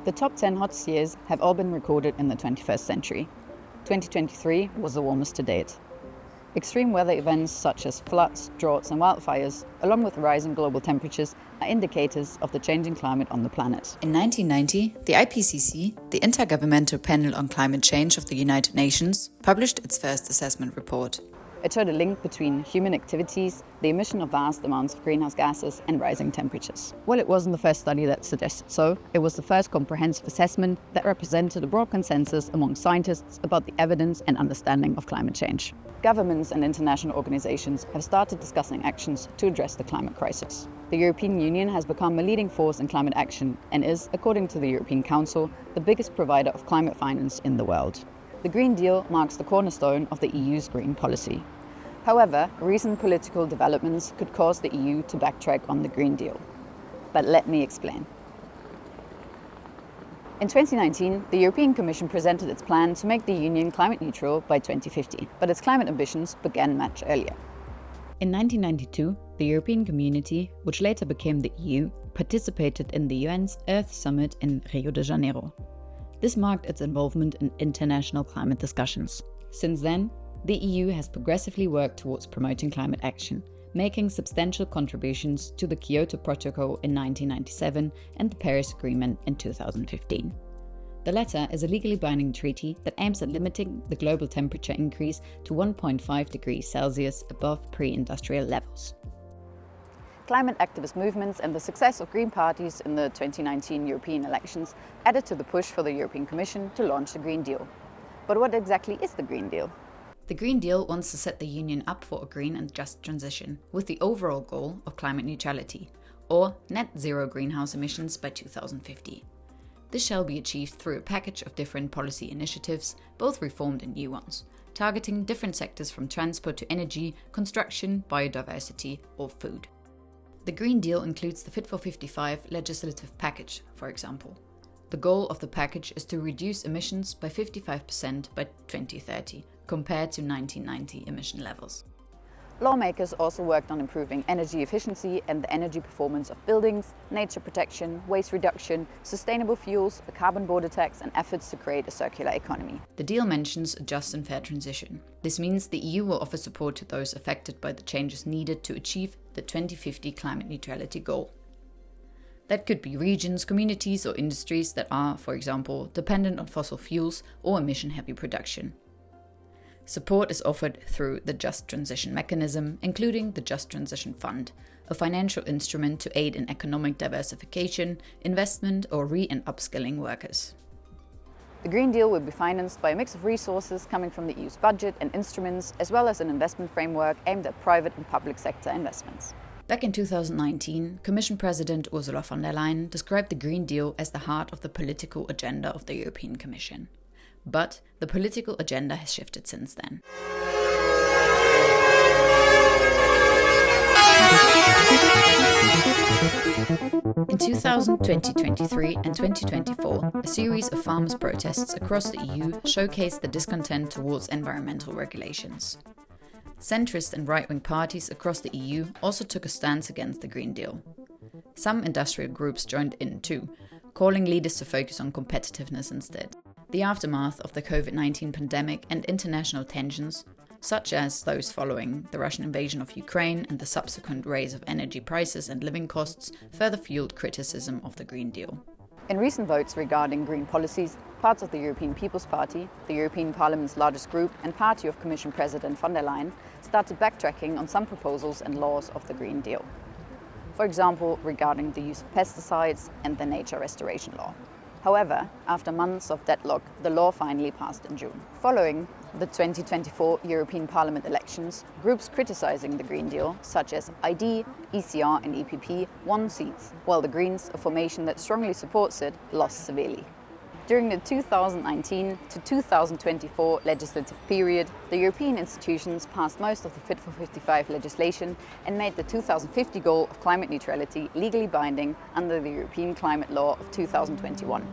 The top 10 hottest years have all been recorded in the 21st century. 2023 was the warmest to date. Extreme weather events such as floods, droughts and wildfires, along with rising global temperatures, are indicators of the changing climate on the planet. In 1990, the IPCC, the Intergovernmental Panel on Climate Change of the United Nations, published its first assessment report. It showed a link between human activities, the emission of vast amounts of greenhouse gases and rising temperatures. While it wasn't the first study that suggested so, it was the first comprehensive assessment that represented a broad consensus among scientists about the evidence and understanding of climate change. Governments and international organizations have started discussing actions to address the climate crisis. The European Union has become a leading force in climate action and is, according to the European Council, the biggest provider of climate finance in the world. The Green Deal marks the cornerstone of the EU's green policy. However, recent political developments could cause the EU to backtrack on the Green Deal. But let me explain. In 2019, the European Commission presented its plan to make the Union climate neutral by 2050, but its climate ambitions began much earlier. In 1992, the European Community, which later became the EU, participated in the UN's Earth Summit in Rio de Janeiro. This marked its involvement in international climate discussions. Since then, the EU has progressively worked towards promoting climate action, making substantial contributions to the Kyoto Protocol in 1997 and the Paris Agreement in 2015. The latter is a legally binding treaty that aims at limiting the global temperature increase to 1.5 degrees Celsius above pre-industrial levels. Climate activist movements and the success of Green parties in the 2019 European elections added to the push for the European Commission to launch the Green Deal. But what exactly is the Green Deal? The Green Deal wants to set the Union up for a green and just transition, with the overall goal of climate neutrality, or net zero greenhouse emissions by 2050. This shall be achieved through a package of different policy initiatives, both reformed and new ones, targeting different sectors from transport to energy, construction, biodiversity, or food. The Green Deal includes the Fit for 55 legislative package, for example. The goal of the package is to reduce emissions by 55% by 2030, compared to 1990 emission levels. Lawmakers also worked on improving energy efficiency and the energy performance of buildings, nature protection, waste reduction, sustainable fuels, a carbon border tax and efforts to create a circular economy. The deal mentions a just and fair transition. This means the EU will offer support to those affected by the changes needed to achieve the 2050 climate neutrality goal. That could be regions, communities or industries that are, for example, dependent on fossil fuels or emission-heavy production. Support is offered through the Just Transition Mechanism, including the Just Transition Fund, a financial instrument to aid in economic diversification, investment or re- and upskilling workers. The Green Deal will be financed by a mix of resources coming from the EU's budget and instruments, as well as an investment framework aimed at private and public sector investments. Back in 2019, Commission President Ursula von der Leyen described the Green Deal as the heart of the political agenda of the European Commission. But the political agenda has shifted since then. In 2023 and 2024, a series of farmers' protests across the EU showcased the discontent towards environmental regulations. Centrist and right-wing parties across the EU also took a stance against the Green Deal. Some industrial groups joined in too, calling leaders to focus on competitiveness instead. The aftermath of the COVID-19 pandemic and international tensions, such as those following the Russian invasion of Ukraine and the subsequent rise of energy prices and living costs, further fueled criticism of the Green Deal. In recent votes regarding green policies, parts of the European People's Party, the European Parliament's largest group and party of Commission President von der Leyen, started backtracking on some proposals and laws of the Green Deal. For example, regarding the use of pesticides and the nature restoration law. However, after months of deadlock, the law finally passed in June. Following the 2024 European Parliament elections, groups criticizing the Green Deal, such as ID, ECR and EPP, won seats, while the Greens, a formation that strongly supports it, lost severely. During the 2019 to 2024 legislative period, the European institutions passed most of the Fit for 55 legislation and made the 2050 goal of climate neutrality legally binding under the European Climate Law of 2021.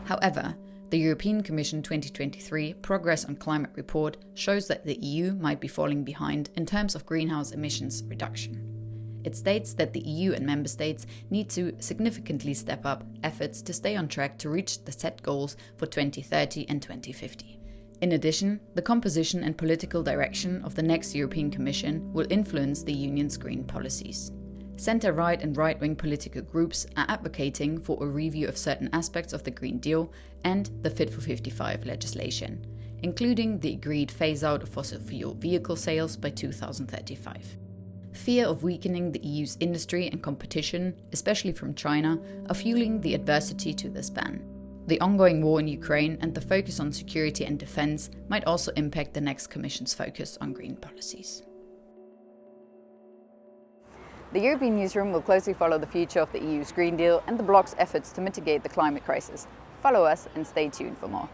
However, the European Commission 2023 Progress on Climate report shows that the EU might be falling behind in terms of greenhouse emissions reduction. It states that the EU and member states need to significantly step up efforts to stay on track to reach the set goals for 2030 and 2050. In addition, the composition and political direction of the next European Commission will influence the Union's green policies. Centre-right and right-wing political groups are advocating for a review of certain aspects of the Green Deal and the Fit for 55 legislation, including the agreed phase-out of fossil fuel vehicle sales by 2035. Fear of weakening the EU's industry and competition, especially from China, are fueling the adversity to this ban. The ongoing war in Ukraine and the focus on security and defence might also impact the next Commission's focus on green policies. The European Newsroom will closely follow the future of the EU's Green Deal and the bloc's efforts to mitigate the climate crisis. Follow us and stay tuned for more.